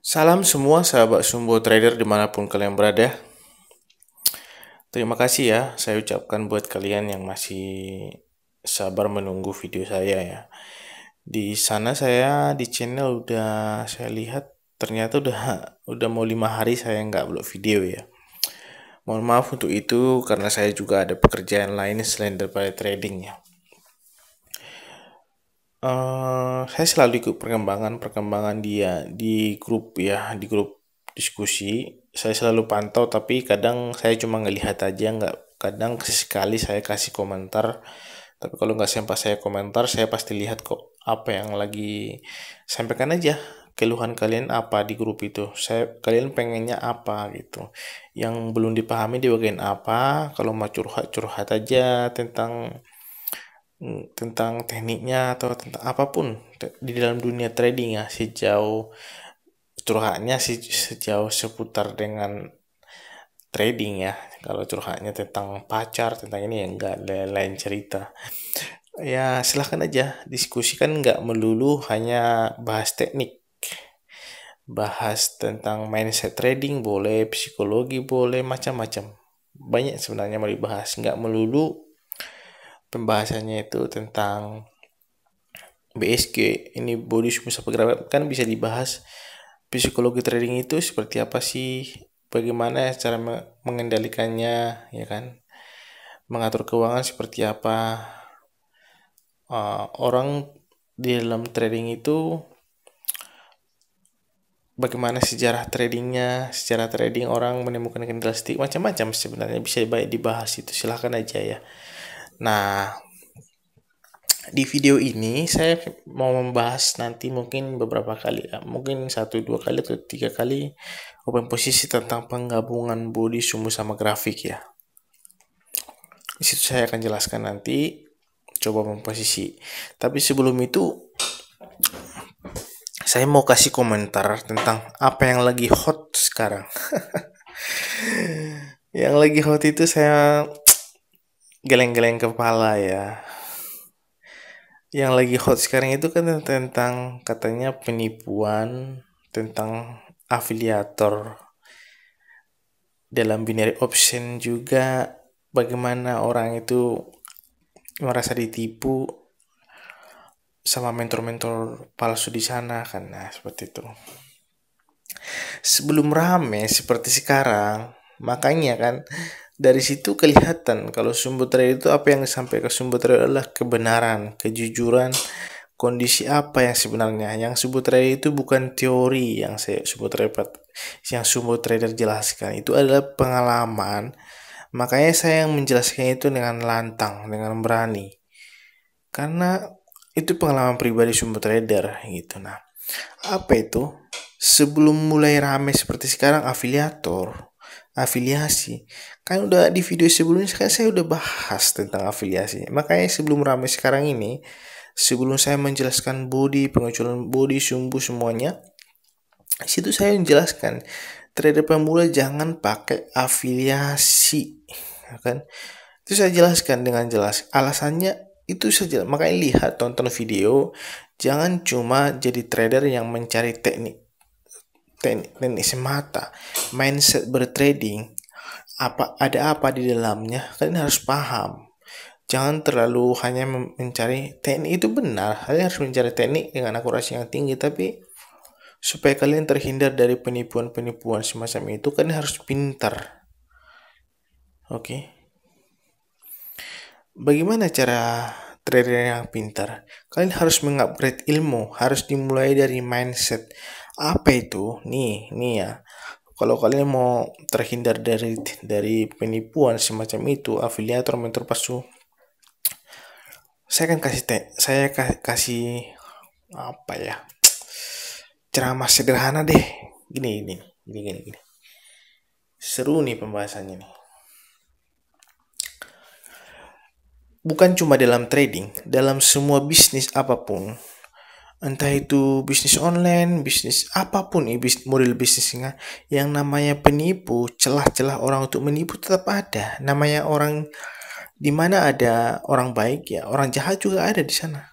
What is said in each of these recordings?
Salam semua sahabat Sumbo Trader dimanapun kalian berada. Terima kasih ya saya ucapkan buat kalian yang masih sabar menunggu video saya ya. Di sana saya di channel udah saya lihat ternyata udah mau 5 hari saya nggak upload video ya. Mohon maaf untuk itu karena saya juga ada pekerjaan lain selain daripada trading ya. Saya selalu ikut perkembangan dia di grup ya, di grup diskusi. Saya selalu pantau, tapi kadang saya cuma ngelihat aja, nggak kadang sesekali saya kasih komentar. Tapi kalau nggak sempat saya komentar, saya pasti lihat kok apa yang lagi sampaikan aja. Keluhan kalian apa di grup itu? Kalian pengennya apa gitu? Yang belum dipahami di bagian apa? Kalau mau curhat curhat aja tentang tekniknya atau tentang apapun di dalam dunia trading ya, sejauh curhatnya sejauh seputar dengan trading ya. Kalau curhatnya tentang pacar tentang ini ya enggak, lain cerita ya. Silahkan aja diskusikan, nggak melulu hanya bahas teknik, bahas tentang mindset trading boleh, psikologi boleh, macam-macam banyak sebenarnya mau dibahas. Nggak melulu pembahasannya itu tentang BSG, ini body sumbu pergerakan, kan bisa dibahas psikologi trading itu seperti apa sih, bagaimana cara mengendalikannya ya kan, mengatur keuangan seperti apa. Orang di dalam trading itu bagaimana sejarah tradingnya, sejarah trading orang menemukan candlestick, macam-macam sebenarnya bisa baik dibahas itu, silahkan aja ya. Nah, di video ini saya mau membahas nanti mungkin beberapa kali ya, mungkin 1-2 kali atau 3 kali open posisi tentang penggabungan body sumbu sama grafik ya. Di situ saya akan jelaskan nanti coba memposisi. Tapi sebelum itu saya mau kasih komentar tentang apa yang lagi hot sekarang. Yang lagi hot itu saya geleng-geleng kepala ya. Yang lagi hot sekarang itu kan tentang katanya penipuan, tentang afiliator dalam binary option juga, bagaimana orang itu merasa ditipu sama mentor-mentor palsu di sana kan. Nah, seperti itu. Sebelum rame seperti sekarang, makanya kan dari situ kelihatan kalau sumber trader itu apa yang disampaikan sumber trader adalah kebenaran, kejujuran, kondisi apa yang sebenarnya. Yang sumber trader itu bukan teori yang sumber trader jelaskan, itu adalah pengalaman. Makanya saya yang menjelaskan itu dengan lantang, dengan berani, karena itu pengalaman pribadi sumber trader gitu. Nah, apa itu? Sebelum mulai rame seperti sekarang afiliasi, kan udah di video sebelumnya kan saya udah bahas tentang afiliasi. Makanya sebelum rame sekarang ini, sebelum saya menjelaskan body, pengecualian body, sumbu semuanya, situ saya menjelaskan trader pemula jangan pakai afiliasi, ya kan? Itu saya jelaskan dengan jelas. Alasannya itu saja. Makanya lihat, tonton video. Jangan cuma jadi trader yang mencari teknik semata, mindset bertrading, ada apa di dalamnya, kalian harus paham. Jangan terlalu hanya mencari teknik, itu benar, kalian harus mencari teknik dengan akurasi yang tinggi, tapi supaya kalian terhindar dari penipuan-penipuan semacam itu, kalian harus pintar. Oke. Bagaimana cara trader yang pintar? Kalian harus mengupgrade ilmu, harus dimulai dari mindset. Apa itu? Nih ya. Kalau kalian mau terhindar dari penipuan semacam itu, afiliator, mentor palsu, saya akan kasih apa ya? Ceramah sederhana deh. Gini. Seru nih pembahasannya nih. Bukan cuma dalam trading, dalam semua bisnis apapun. Entah itu bisnis online, bisnis apapun, model bisnisnya, yang namanya penipu, celah-celah orang untuk menipu tetap ada. Namanya orang, di mana ada orang baik ya, orang jahat juga ada di sana.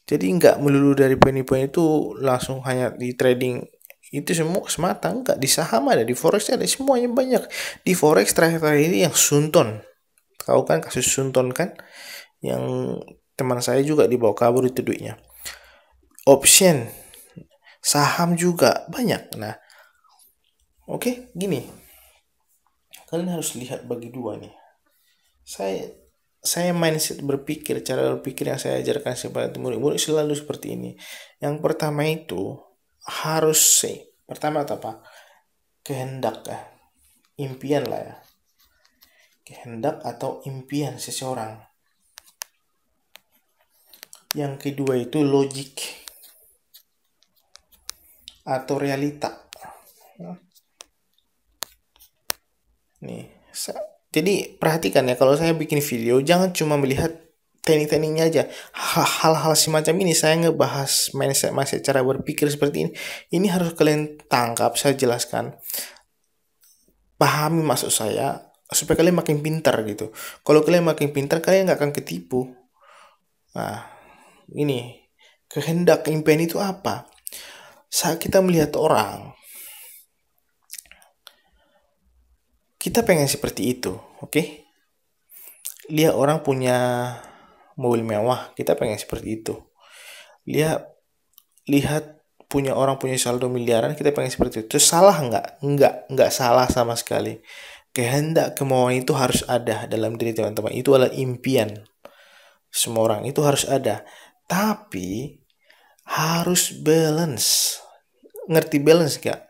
Jadi nggak melulu dari penipuan itu langsung hanya di trading Itu semua semata, enggak. Di saham ada, di forex ada, semuanya banyak. Di forex terakhir-terakhir ini yang Sunton, tahu kan kasus Sunton kan, yang teman saya juga dibawa kabur itu duitnya. Option, saham juga banyak. Nah, oke, gini, kalian harus lihat bagi dua nih. Saya mindset berpikir, cara berpikir yang saya ajarkan kepada murid-murid selalu seperti ini. Yang pertama itu harus pertama apa? Kehendak ya, impian lah ya. Kehendak atau impian seseorang. Yang kedua itu logik atau realita. Nih, jadi perhatikan ya, kalau saya bikin video jangan cuma melihat teknik-tekniknya aja. Hal-hal semacam ini saya ngebahas mindset cara berpikir seperti ini. Ini harus kalian tangkap, saya jelaskan. Pahami maksud saya supaya kalian makin pintar gitu. Kalau kalian makin pintar, kalian nggak akan ketipu. Nah, ini kehendak impian itu apa? Saat kita melihat orang, kita pengen seperti itu, oke? Lihat orang punya mobil mewah, kita pengen seperti itu. Lihat punya orang punya saldo miliaran, kita pengen seperti itu. Terus salah nggak? Nggak salah sama sekali. Kehendak, kemauan itu harus ada dalam diri teman-teman. Itu adalah impian semua orang, itu harus ada. Tapi harus balance. Ngerti balance gak?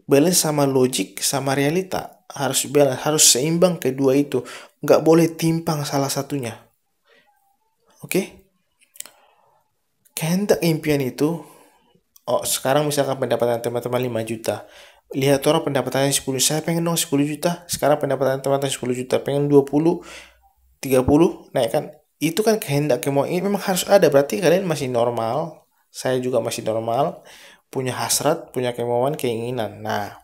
Balance sama logik sama realita. Harus balance, harus seimbang kedua itu. Nggak boleh timpang salah satunya. Oke? Kehendak impian itu, sekarang misalkan pendapatan teman-teman 5 juta. Lihat orang pendapatannya 10, saya pengen dong 10 juta. Sekarang pendapatan teman-teman 10 juta, pengen 20, 30, naik kan? Itu kan kehendak, kemauan ini memang harus ada. Berarti kalian masih normal, saya juga masih normal, punya hasrat, punya kemauan, keinginan. Nah,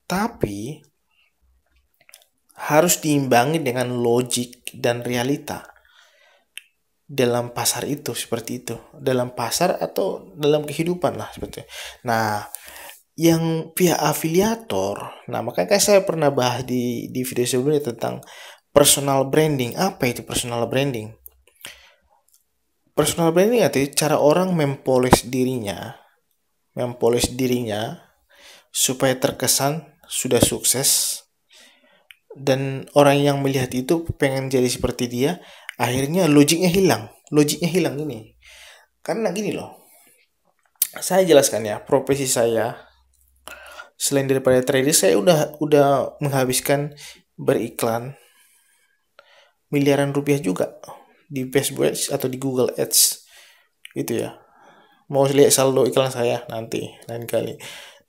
tapi harus diimbangi dengan logik dan realita dalam pasar itu, seperti itu. Dalam pasar atau dalam kehidupan lah seperti itu. Nah, yang pihak afiliator, nah makanya saya pernah bahas di video sebelumnya tentang personal branding. Apa itu personal branding? Personal branding itu cara orang mempoles dirinya supaya terkesan sudah sukses, dan orang yang melihat itu pengen jadi seperti dia. Akhirnya logiknya hilang ini. Karena gini loh, saya jelaskan ya, profesi saya selain daripada trader, saya udah menghabiskan beriklan miliaran rupiah juga di Facebook Ads atau di Google Ads gitu ya. Mau lihat saldo iklan saya nanti lain kali.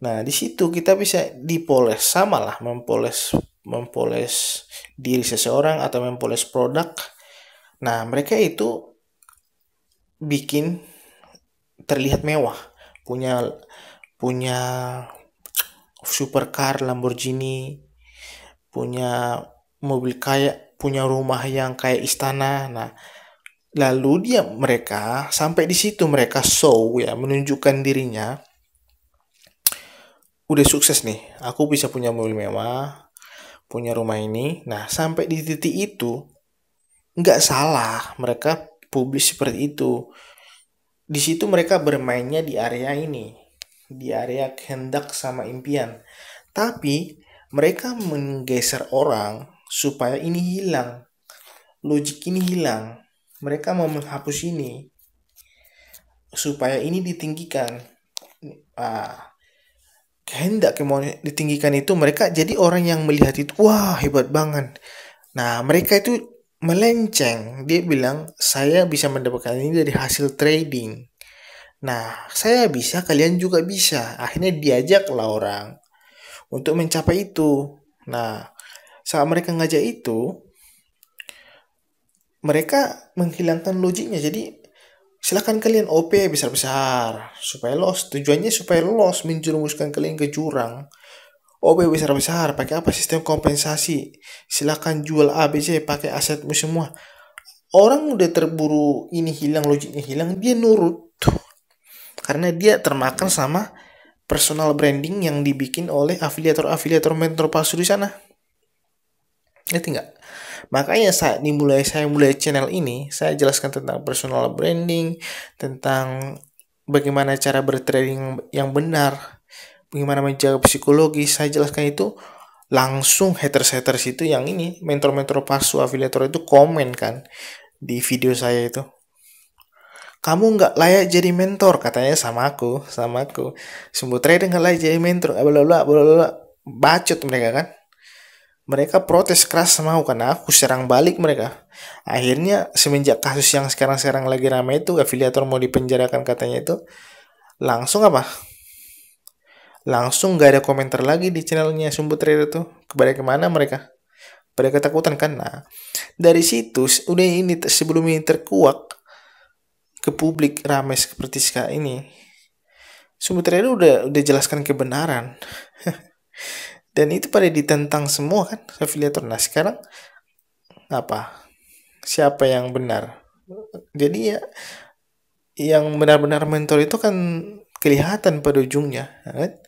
Nah, di situ kita bisa dipoles, sama lah mempoles diri seseorang atau mempoles produk. Nah, mereka itu bikin terlihat mewah, punya supercar Lamborghini, punya mobil kayak, punya rumah yang kayak istana. Nah, lalu mereka sampai di situ, mereka show ya, menunjukkan dirinya udah sukses nih, aku bisa punya mobil mewah, punya rumah ini. Nah, sampai di titik itu nggak salah mereka publis seperti itu. Di situ mereka bermainnya di area ini, di area kehendak sama impian. Tapi mereka menggeser orang supaya ini hilang, logik ini hilang. Mereka mau menghapus ini supaya ini ditinggikan. Kehendak kemauan ditinggikan itu, mereka jadi orang yang melihat itu, wah hebat banget. Nah, mereka itu melenceng. Dia bilang, saya bisa mendapatkan ini dari hasil trading. Nah, saya bisa, kalian juga bisa. Akhirnya diajaklah orang untuk mencapai itu. Nah, saat mereka ngajak itu, mereka menghilangkan logiknya. Jadi silakan kalian OP besar-besar supaya loss. Tujuannya supaya loss, menjerumuskan kalian ke jurang. OP besar-besar, pakai apa? Sistem kompensasi. Silakan jual ABC, pakai asetmu semua. Orang udah terburu ini hilang, logiknya hilang, dia nurut. Karena dia termakan sama personal branding yang dibikin oleh afiliator mentor palsu di sana. Ngerti nggak? Makanya saya mulai channel ini, saya jelaskan tentang personal branding, tentang bagaimana cara bertrading yang benar, bagaimana menjaga psikologi. Saya jelaskan itu, langsung haters itu yang ini, mentor-mentor palsu afiliator itu komen kan di video saya itu. Kamu nggak layak jadi mentor, katanya sama aku. Sumbu trader nggak layak jadi mentor, bla bla bla bla. Bacot mereka kan. Mereka protes keras sama aku karena aku serang balik mereka. Akhirnya semenjak kasus yang sekarang lagi ramai itu, afiliator mau dipenjarakan katanya itu, langsung apa? Langsung gak ada komentar lagi di channelnya Sumbu Trader tuh. Kepada kemana mereka? Pada ketakutan kan. Nah, dari situ udah ini sebelum ini terkuak ke publik ramai seperti sekarang ini, Sumbu Trader udah jelaskan kebenaran. Dan itu pada ditentang semua kan afiliator. Nah, sekarang apa? Siapa yang benar? Jadi ya, yang benar-benar mentor itu kan kelihatan pada ujungnya, kan?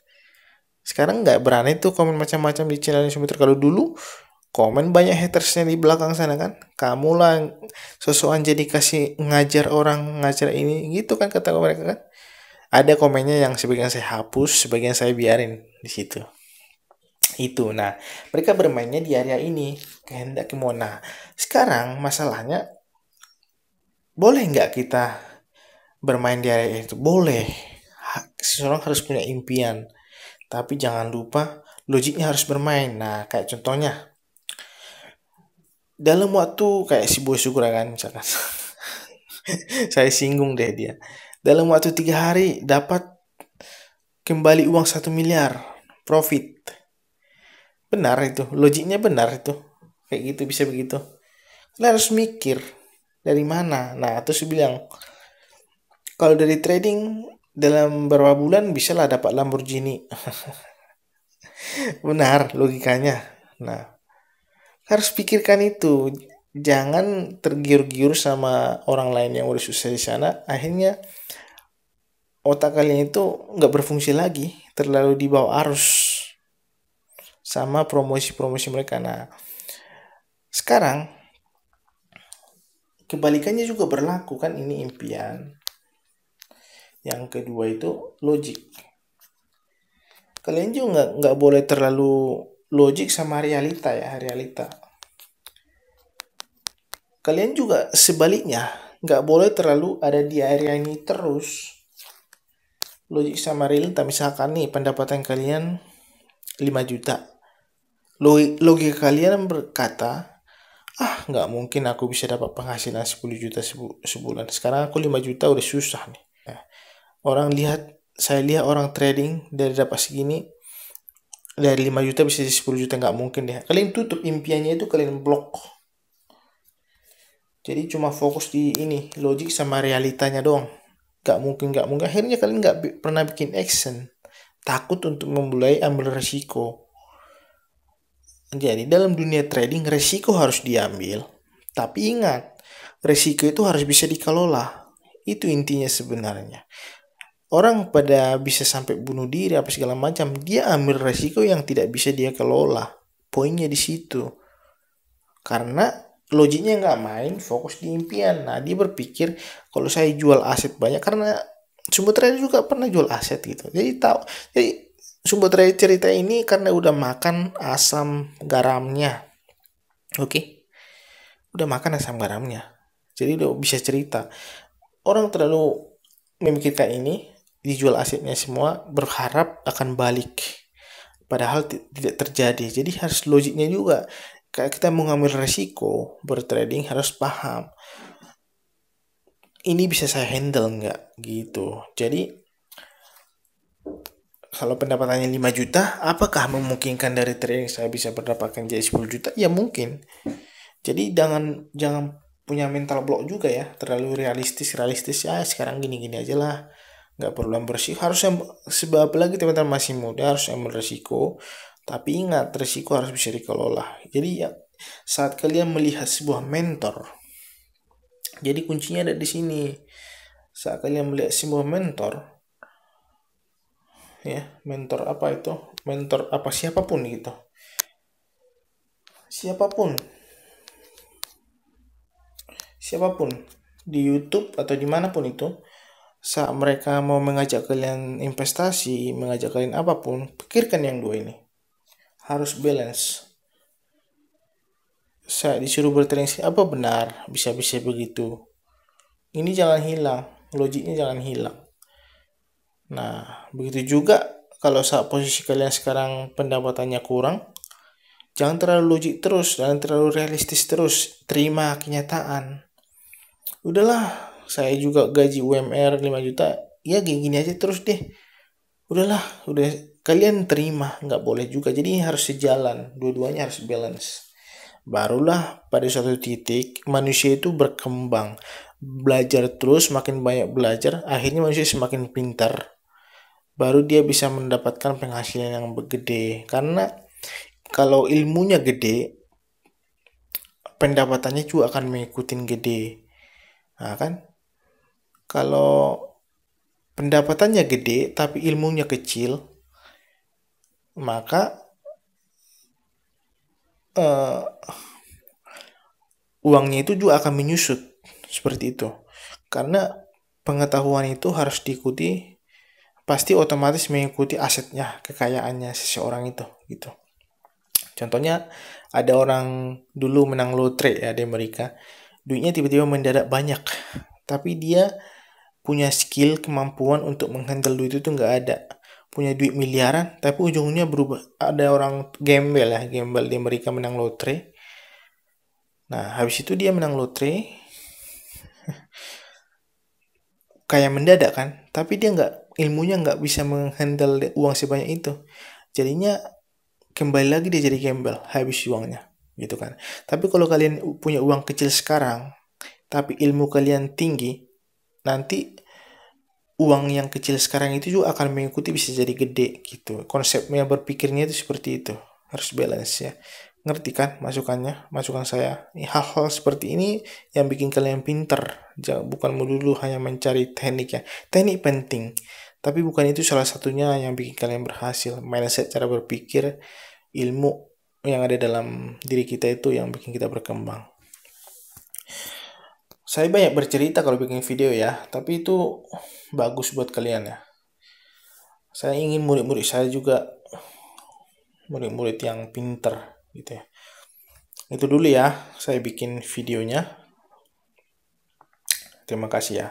Sekarang nggak berani tuh komen macam-macam di channel Sumber. Kalau dulu komen banyak hatersnya di belakang sana kan, kamu lah sosokan jadi kasih ngajar orang, ngajar ini gitu kan kata mereka kan. Ada komennya yang sebagian saya hapus, sebagian saya biarin di situ. Itu, nah mereka bermainnya di area ini kehendak mau. Nah sekarang masalahnya, boleh nggak kita bermain di area itu? Boleh. Seseorang harus punya impian, tapi jangan lupa logiknya harus bermain. Nah, kayak contohnya, dalam waktu kayak si Boy Sugura kan misalkan. Saya singgung deh dia. Dalam waktu 3 hari dapat kembali uang 1 miliar profit. Benar itu, logiknya benar itu. Kayak gitu bisa begitu. Kita harus mikir dari mana. Nah, terus bilang, kalau dari trading dalam beberapa bulan bisa lah dapat Lamborghini. Benar logikanya. Nah, harus pikirkan itu. Jangan tergiur-giur sama orang lain yang udah sukses di sana. Akhirnya otak kalian itu nggak berfungsi lagi. Terlalu dibawa arus sama promosi-promosi mereka. Nah, sekarang kebalikannya juga berlaku kan. Ini impian. Yang kedua itu logik. Kalian juga nggak boleh terlalu logik sama realita ya, realita. Kalian juga sebaliknya, nggak boleh terlalu ada di area ini terus. Logik sama realita, misalkan nih pendapatan kalian 5 juta. Logika kalian berkata, nggak mungkin aku bisa dapat penghasilan 10 juta sebulan. Sekarang aku 5 juta udah susah nih. Nah, saya lihat orang trading dari dapat segini, dari 5 juta bisa jadi 10 juta, nggak mungkin deh. Kalian tutup impiannya itu, kalian blok. Jadi cuma fokus di ini, logik sama realitanya doang. Gak mungkin. Akhirnya kalian gak pernah bikin action. Takut untuk memulai ambil resiko. Jadi dalam dunia trading, resiko harus diambil. Tapi ingat, resiko itu harus bisa dikelola. Itu intinya sebenarnya. Orang pada bisa sampai bunuh diri apa segala macam, dia ambil resiko yang tidak bisa dia kelola. Poinnya di situ. Karena logiknya nggak main, fokus di impian. Nah, dia berpikir kalau saya jual aset banyak, karena Sumbu Trader juga pernah jual aset gitu. Jadi Sumbu Trader cerita ini karena udah makan asam garamnya. Oke. Udah makan asam garamnya. Jadi udah bisa cerita. Orang terlalu memikirkan ini, dijual asetnya semua, berharap akan balik. Padahal tidak terjadi. Jadi harus logiknya juga. Kayak kita mau ngambil resiko bertrading, harus paham ini bisa saya handle nggak gitu. Jadi kalau pendapatannya 5 juta, apakah memungkinkan dari trading saya bisa mendapatkan jadi 10 juta? Ya mungkin. Jadi jangan punya mental block juga ya, terlalu realistis ya, sekarang gini aja lah, nggak perlu ambil resiko. Sebab lagi teman-teman masih muda, harus ambil resiko. Tapi ingat, resiko harus bisa dikelola. Jadi ya, saat kalian melihat sebuah mentor, jadi kuncinya ada di sini. Saat kalian melihat sebuah mentor, ya, mentor apa itu, mentor apa, siapapun gitu, siapapun di YouTube atau dimanapun itu, saat mereka mau mengajak kalian investasi, mengajak kalian apapun, pikirkan yang dua ini, harus balance. Saya disuruh bertransaksi, apa benar bisa-bisa begitu? Ini jangan hilang, logiknya jangan hilang. Nah, begitu juga kalau saat posisi kalian sekarang pendapatannya kurang, jangan terlalu logik terus, jangan terlalu realistis terus, terima kenyataan. Udahlah, saya juga gaji UMR 5 juta, ya gini-gini aja terus deh. Udahlah, udah kalian terima, nggak boleh juga. Jadi harus sejalan, dua-duanya harus balance. Barulah pada suatu titik manusia itu berkembang, belajar terus, makin banyak belajar, akhirnya manusia semakin pintar. Baru dia bisa mendapatkan penghasilan yang gede. Karena kalau ilmunya gede, pendapatannya juga akan mengikuti gede. Nah kan, kalau pendapatannya gede tapi ilmunya kecil, maka eh, uangnya itu juga akan menyusut seperti itu. Karena pengetahuan itu harus diikuti, pasti otomatis mengikuti asetnya, kekayaannya seseorang itu gitu. Contohnya ada orang dulu menang lotre ya di Amerika, duitnya tiba-tiba mendadak banyak, tapi dia punya skill, kemampuan untuk menghandle duit itu nggak ada. Punya duit miliaran, tapi ujungnya berubah. Ada orang gembel ya, gembel di Amerika menang lotre. Nah, habis itu dia menang lotre, kayak mendadak kan, tapi dia nggak, ilmunya nggak bisa menghandle uang sebanyak itu. Jadinya kembali lagi dia jadi gembel, habis uangnya, gitu kan. Tapi kalau kalian punya uang kecil sekarang, tapi ilmu kalian tinggi, nanti uang yang kecil sekarang itu juga akan mengikuti, bisa jadi gede gitu. Konsepnya berpikirnya itu seperti itu, harus balance ya. Ngerti kan masukannya, masukan saya? Hal-hal seperti ini yang bikin kalian pinter. Bukan melulu hanya mencari teknik ya. Teknik penting, tapi bukan itu salah satunya yang bikin kalian berhasil. Mindset, cara berpikir, ilmu yang ada dalam diri kita itu yang bikin kita berkembang. Saya banyak bercerita kalau bikin video ya, tapi itu bagus buat kalian ya. Saya ingin murid-murid saya juga murid-murid yang pinter gitu ya. Itu dulu ya, saya bikin videonya. Terima kasih ya.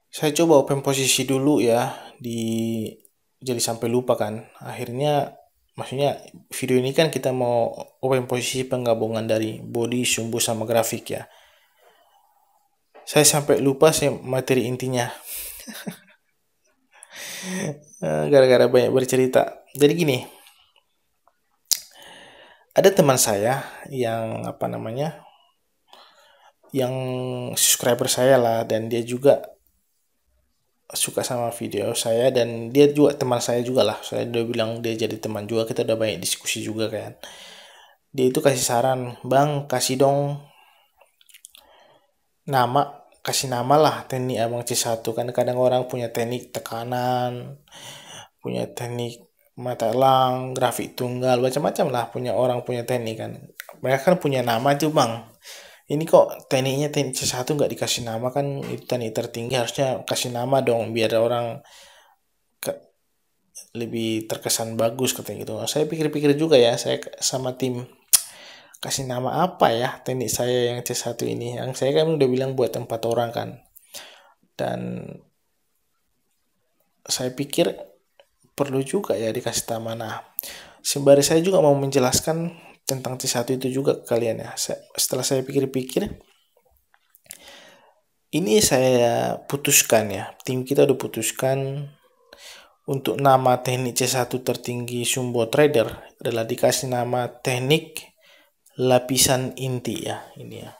Saya coba open posisi dulu ya, jadi sampai lupa kan. Akhirnya maksudnya video ini kan kita mau open posisi penggabungan dari body, sumbu sama grafik ya. Saya sampai lupa saya materi intinya. Gara-gara banyak bercerita. Jadi gini, ada teman saya yang apa namanya, yang subscriber saya lah, dan dia juga suka sama video saya, dan dia juga teman saya juga lah. Saya udah bilang dia jadi teman juga, kita udah banyak diskusi juga kan. Dia itu kasih saran, bang kasih dong nama, kasih nama lah teknik abang C1. Kan kadang orang punya teknik tekanan, punya teknik mata elang, grafik tunggal, macam-macam lah, punya orang punya teknik kan. Mereka kan punya nama tuh bang. Ini kok tekniknya teknik C1 nggak dikasih nama, kan itu teknik tertinggi, harusnya kasih nama dong biar orang lebih terkesan bagus katanya gitu. Saya pikir-pikir juga ya, saya sama tim, kasih nama apa ya teknik saya yang C1 ini. Yang saya kan udah bilang buat 4 orang kan. Dan saya pikir perlu juga ya dikasih nama. Nah, sembari saya juga mau menjelaskan tentang C1 itu juga ke kalian ya. Setelah saya pikir-pikir, ini saya putuskan ya, tim kita udah putuskan untuk nama teknik C1 tertinggi Sumbo Trader adalah dikasih nama teknik lapisan inti ya, ini ya.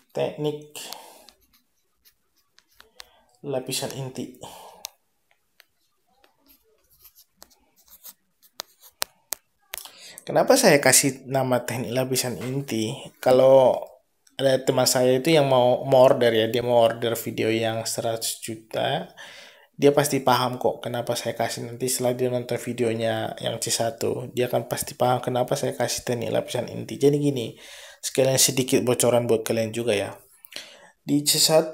Teknik lapisan inti. Kenapa saya kasih nama teknik lapisan inti? Kalau ada teman saya itu yang mau order ya, dia mau order video yang 100 juta, dia pasti paham kok kenapa saya kasih. Nanti setelah dia nonton videonya yang C1, dia akan pasti paham kenapa saya kasih teknik lapisan inti. Jadi gini, sekalian sedikit bocoran buat kalian juga ya. Di C1,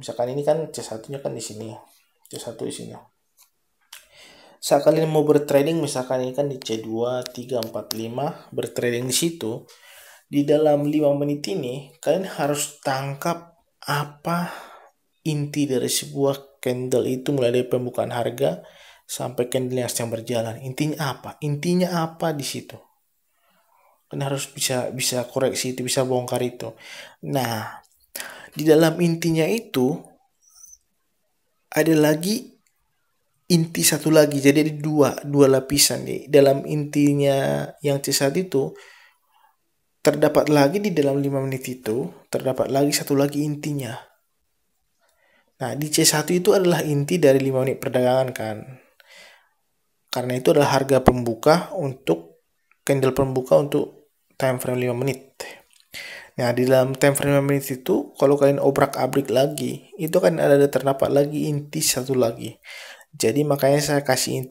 misalkan ini kan C1-nya kan di sini. C1 di sini. Saat kalian mau bertrading, misalkan ini kan di C2, 3, 4, 5, bertrading di situ, di dalam 5 menit ini, kalian harus tangkap apa inti dari sebuah candle itu, mulai dari pembukaan harga sampai candle yang sedang berjalan. Intinya apa? Intinya apa di situ? Kalian harus bisa koreksi itu, bisa bongkar itu. Nah, di dalam intinya itu ada lagi inti satu lagi. Jadi ada dua lapisan nih. Dalam intinya yang C1 itu terdapat lagi di dalam 5 menit itu, terdapat lagi satu lagi intinya. Nah, di C1 itu adalah inti dari 5 menit perdagangan kan. Karena itu adalah harga pembuka untuk candle pembuka untuk time frame 5 menit. Nah, di dalam time frame 5 menit itu, kalau kalian obrak-abrik lagi, itu kan ada terdapat lagi inti satu lagi. Jadi makanya saya kasih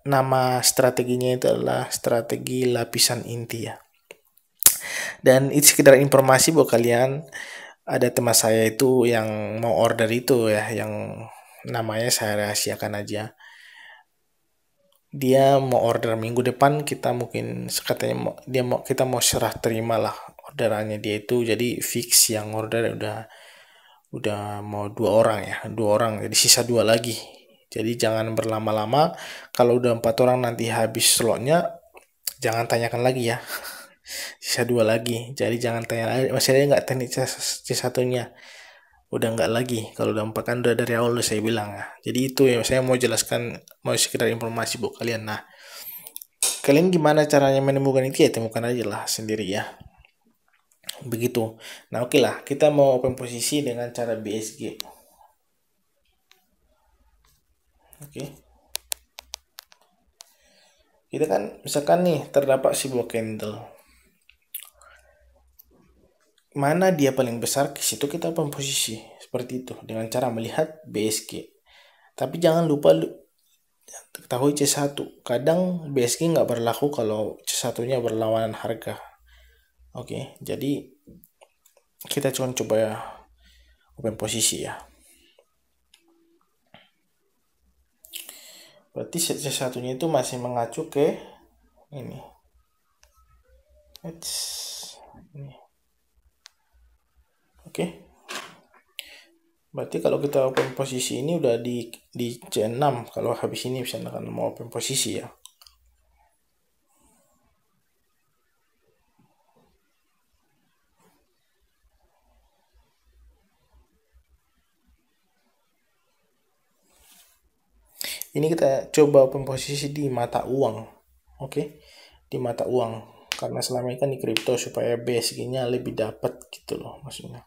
nama strateginya itu adalah strategi lapisan inti ya. Dan itu sekedar informasi buat kalian. Ada teman saya itu yang mau order itu ya, yang namanya saya rahasiakan aja. Dia mau order minggu depan, kita mungkin katanya kita mau serah terima lah orderannya dia itu. Jadi fix yang order udah mau 2 orang ya, 2 orang, jadi sisa 2 lagi. Jadi jangan berlama-lama. Kalau udah 4 orang nanti habis slotnya, jangan tanyakan lagi ya. Sisa 2 lagi. Jadi jangan tanya lagi, masih ada nggak teknik C1-nya? Udah nggak lagi. Kalau udah 4 kan udah dari awal udah saya bilang ya. Jadi itu ya, saya mau jelaskan, mau sekedar informasi buat kalian. Nah, kalian gimana caranya menemukan itu ya, temukan aja lah sendiri ya. Begitu. Nah, oke lah, kita mau open posisi dengan cara BSG. Oke. Kita kan misalkan nih terdapat sebuah candle. Mana dia paling besar, ke situ kita open posisi. Seperti itu dengan cara melihat BSG. Tapi jangan lupa ketahui C1. Kadang BSG nggak berlaku kalau C1-nya berlawanan harga. Oke, jadi kita coba ya open posisi ya. Berarti C1-nya itu masih mengacu ke ini. Ini. Oke. Berarti kalau kita open posisi ini udah di C6. Kalau habis ini bisa akan mau open posisi ya. Ini kita coba open posisi di mata uang. Oke. Di mata uang. Karena selama ini kan di kripto supaya BSG-nya lebih dapat gitu loh maksudnya.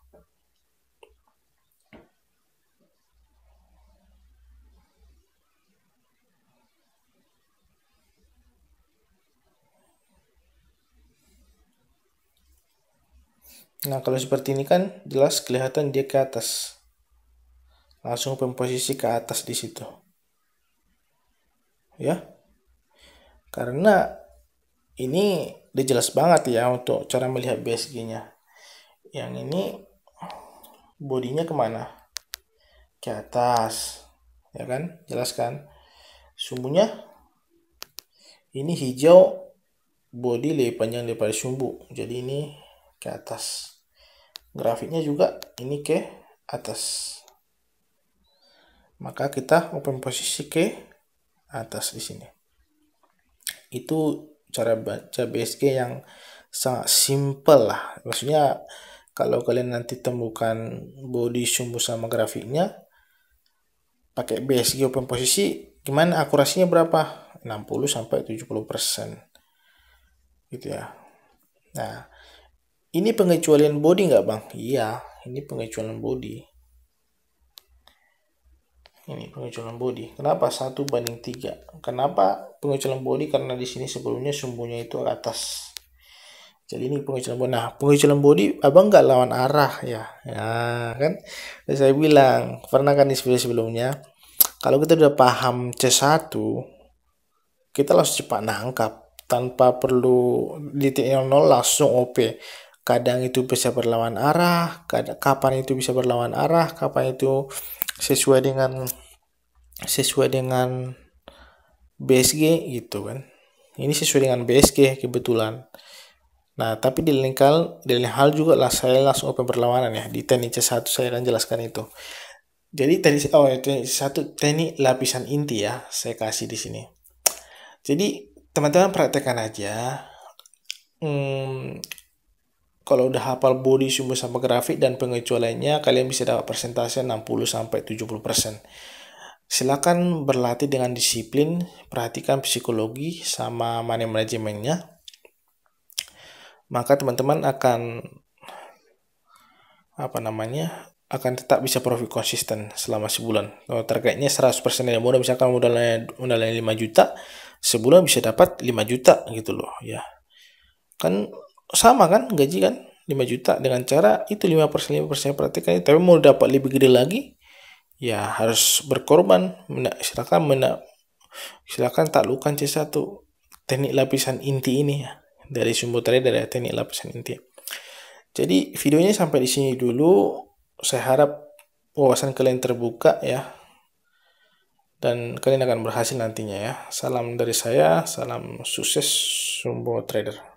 Nah, kalau seperti ini kan jelas kelihatan dia ke atas. Langsung open posisi ke atas di situ. Ya. Karena ini udah jelas banget ya untuk cara melihat BSG-nya. Yang ini bodinya kemana? Ke atas. Ya kan? Jelas kan? Sumbunya ini hijau, body lebih panjang daripada sumbu. Jadi ini ke atas. Grafiknya juga ini ke atas. Maka kita open posisi ke atas di sini. Itu cara baca BSG yang sangat simple lah. Maksudnya kalau kalian nanti temukan body, sumbu sama grafiknya pakai BSG open posisi, gimana akurasinya berapa? 60 sampai 70%. Gitu ya. Nah, ini pengecualian body nggak bang? Iya, ini pengecualian body. Ini pengecualian body. Kenapa 1/3? Kenapa pengecualian body? Karena di sini sebelumnya sumbunya itu ke atas. Jadi ini pengecualian body. Nah, pengecualian body abang nggak lawan arah ya. Ya kan. Dan saya bilang pernah kan di video sebelumnya, kalau kita udah paham C1, kita langsung cepat nangkap tanpa perlu di titik 00 langsung OP. Kadang itu bisa berlawan arah, kapan itu bisa berlawan arah, kapan itu sesuai dengan BSG gitu kan. Ini sesuai dengan BSG kebetulan. Nah, tapi di lain hal juga lah saya langsung open perlawanan ya. Di teknik C1 saya akan jelaskan itu. Jadi teknik C1 teknik lapisan inti ya, saya kasih di sini. Jadi teman-teman praktekkan aja. Kalau udah hafal body, sumber sama grafik dan pengecualiannya, kalian bisa dapat persentase 60-70%. Silakan berlatih dengan disiplin, perhatikan psikologi sama money manajemennya. Maka teman-teman akan akan tetap bisa profit konsisten selama sebulan. Kalau targetnya 100% dari modal, misalkan modalnya 5 juta, sebulan bisa dapat 5 juta gitu loh ya. Kan sama kan gaji kan 5 juta dengan cara itu 5% praktikan, tapi mau dapat lebih gede lagi ya harus berkorban. Silakan taklukkan C1 teknik lapisan inti ini ya, dari sumber trader dari teknik lapisan inti. Jadi videonya sampai di sini dulu. Saya harap wawasan kalian terbuka ya, dan kalian akan berhasil nantinya ya. Salam dari saya, salam sukses Sumbo Trader.